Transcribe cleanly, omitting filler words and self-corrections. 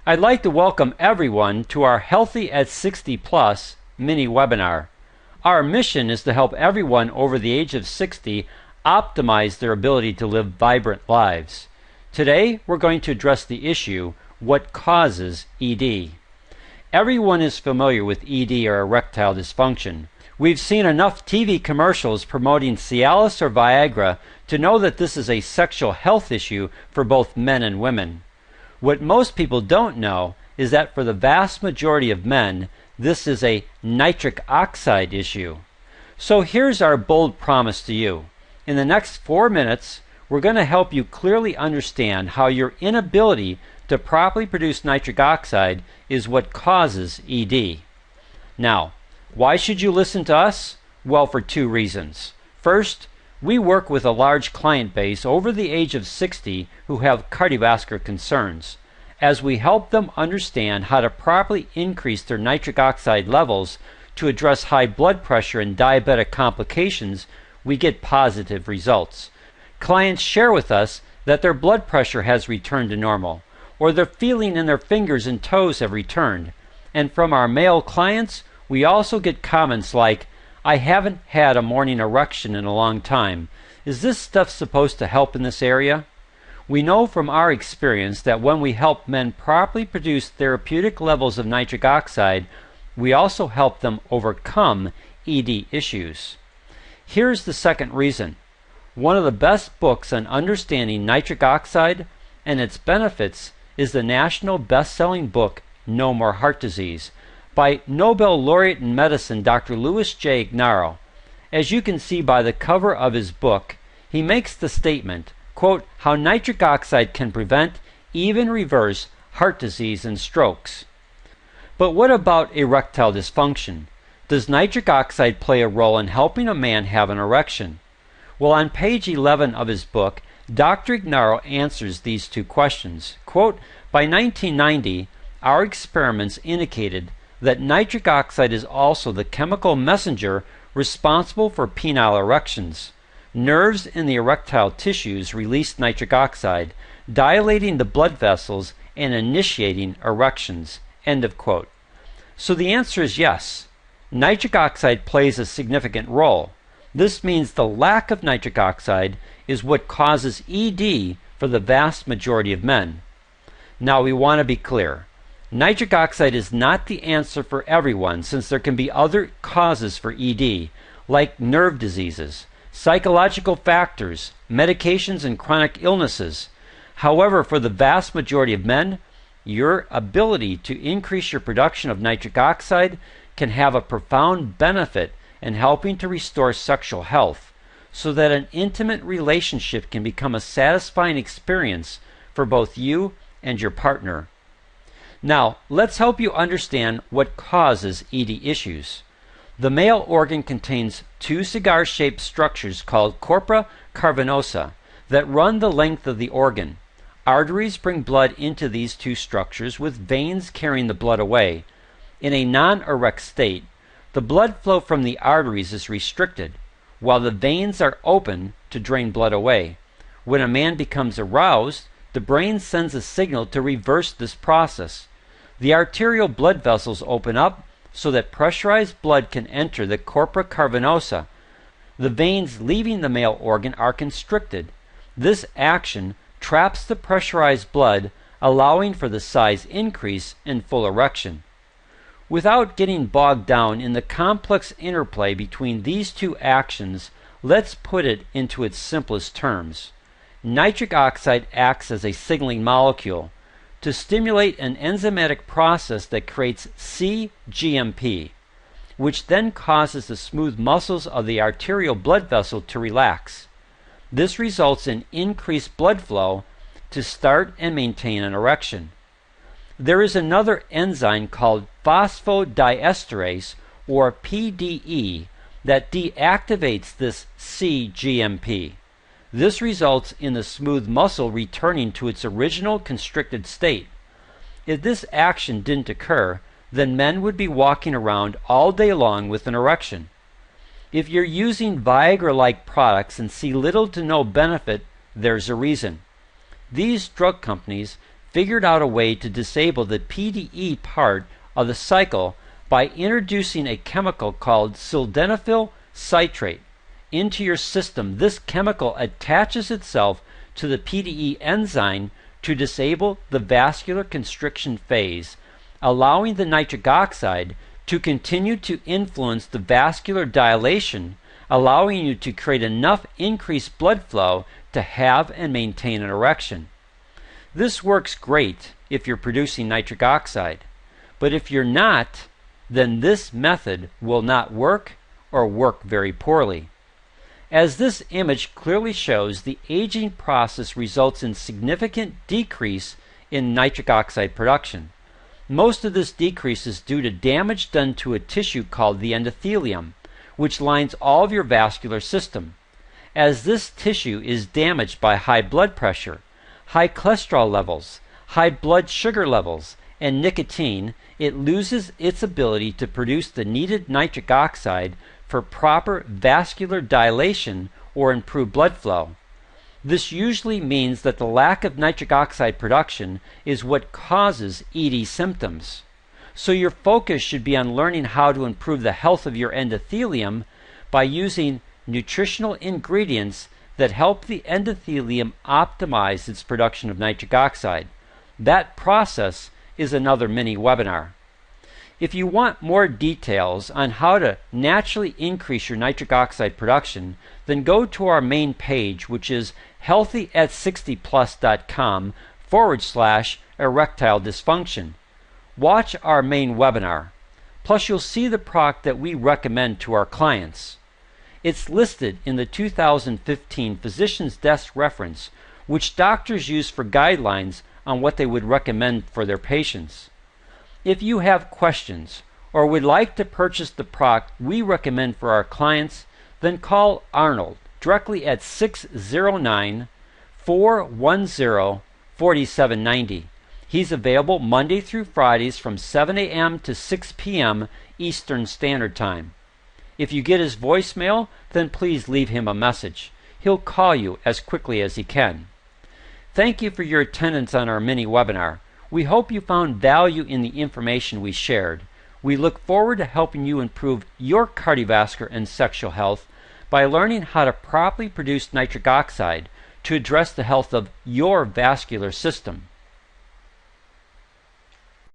I'd like to welcome everyone to our Healthy at 60 Plus mini webinar. Our mission is to help everyone over the age of 60 optimize their ability to live vibrant lives. Today, we're going to address the issue, what causes ED? Everyone is familiar with ED or erectile dysfunction. We've seen enough TV commercials promoting Cialis or Viagra to know that this is a sexual health issue for both men and women. What most people don't know is that for the vast majority of men, this is a nitric oxide issue. So here's our bold promise to you. In the next 4 minutes, we're going to help you clearly understand how your inability to properly produce nitric oxide is what causes ED. Now, why should you listen to us? Well, for 2 reasons. First, we work with a large client base over the age of 60 who have cardiovascular concerns. As we help them understand how to properly increase their nitric oxide levels to address high blood pressure and diabetic complications, we get positive results. Clients share with us that their blood pressure has returned to normal, or their feeling in their fingers and toes have returned. And from our male clients, we also get comments like, "I haven't had a morning erection in a long time. Is this stuff supposed to help in this area?" We know from our experience that when we help men properly produce therapeutic levels of nitric oxide, we also help them overcome ED issues. Here's the second reason. One of the best books on understanding nitric oxide and its benefits is the national best-selling book, No More Heart Disease, by Nobel laureate in medicine Dr. Louis J. Ignarro. As you can see by the cover of his book, he makes the statement, quote, how nitric oxide can prevent, even reverse, heart disease and strokes. But what about erectile dysfunction? Does nitric oxide play a role in helping a man have an erection? Well, on page 11 of his book, Dr. Ignarro answers these 2 questions. Quote, by 1990, our experiments indicated that nitric oxide is also the chemical messenger responsible for penile erections. Nerves in the erectile tissues release nitric oxide, dilating the blood vessels and initiating erections. End of quote. So the answer is yes. Nitric oxide plays a significant role. This means the lack of nitric oxide is what causes ED for the vast majority of men. Now we want to be clear. Nitric oxide is not the answer for everyone, since there can be other causes for ED, like nerve diseases, psychological factors, medications, and chronic illnesses. However, for the vast majority of men, your ability to increase your production of nitric oxide can have a profound benefit in helping to restore sexual health, so that an intimate relationship can become a satisfying experience for both you and your partner. Now, let's help you understand what causes ED issues. The male organ contains 2 cigar-shaped structures called corpora cavernosa that run the length of the organ. Arteries bring blood into these 2 structures, with veins carrying the blood away. In a non-erect state, the blood flow from the arteries is restricted, while the veins are open to drain blood away. When a man becomes aroused, the brain sends a signal to reverse this process. The arterial blood vessels open up so that pressurized blood can enter the corpora cavernosa. The veins leaving the male organ are constricted. This action traps the pressurized blood, allowing for the size increase and full erection. Without getting bogged down in the complex interplay between these 2 actions, let's put it into its simplest terms. Nitric oxide acts as a signaling molecule to stimulate an enzymatic process that creates cGMP, which then causes the smooth muscles of the arterial blood vessel to relax. This results in increased blood flow to start and maintain an erection. There is another enzyme called phosphodiesterase, or PDE, that deactivates this cGMP. This results in the smooth muscle returning to its original constricted state. If this action didn't occur, then men would be walking around all day long with an erection. If you're using Viagra-like products and see little to no benefit, there's a reason. These drug companies figured out a way to disable the PDE part of the cycle by introducing a chemical called sildenafil citrate into your system. This chemical attaches itself to the PDE enzyme to disable the vascular constriction phase, allowing the nitric oxide to continue to influence the vascular dilation, allowing you to create enough increased blood flow to have and maintain an erection. This works great if you're producing nitric oxide, but if you're not, then this method will not work or work very poorly. As this image clearly shows, the aging process results in significant decrease in nitric oxide production. Most of this decrease is due to damage done to a tissue called the endothelium, which lines all of your vascular system. As this tissue is damaged by high blood pressure, high cholesterol levels, high blood sugar levels, and nicotine, it loses its ability to produce the needed nitric oxide for proper vascular dilation or improved blood flow. This usually means that the lack of nitric oxide production is what causes ED symptoms. So your focus should be on learning how to improve the health of your endothelium by using nutritional ingredients that help the endothelium optimize its production of nitric oxide. That process is another mini webinar. If you want more details on how to naturally increase your nitric oxide production, then go to our main page, which is healthyat60plus.com/erectile dysfunction. Watch our main webinar. Plus, you'll see the product that we recommend to our clients. It's listed in the 2015 Physician's Desk reference, which doctors use for guidelines on what they would recommend for their patients. If you have questions or would like to purchase the product we recommend for our clients, then call Arnold directly at 609-410-4790. He's available Monday through Fridays from 7 a.m. to 6 p.m. Eastern Standard Time. If you get his voicemail, then please leave him a message. He'll call you as quickly as he can. Thank you for your attendance on our mini webinar. We hope you found value in the information we shared. We look forward to helping you improve your cardiovascular and sexual health by learning how to properly produce nitric oxide to address the health of your vascular system.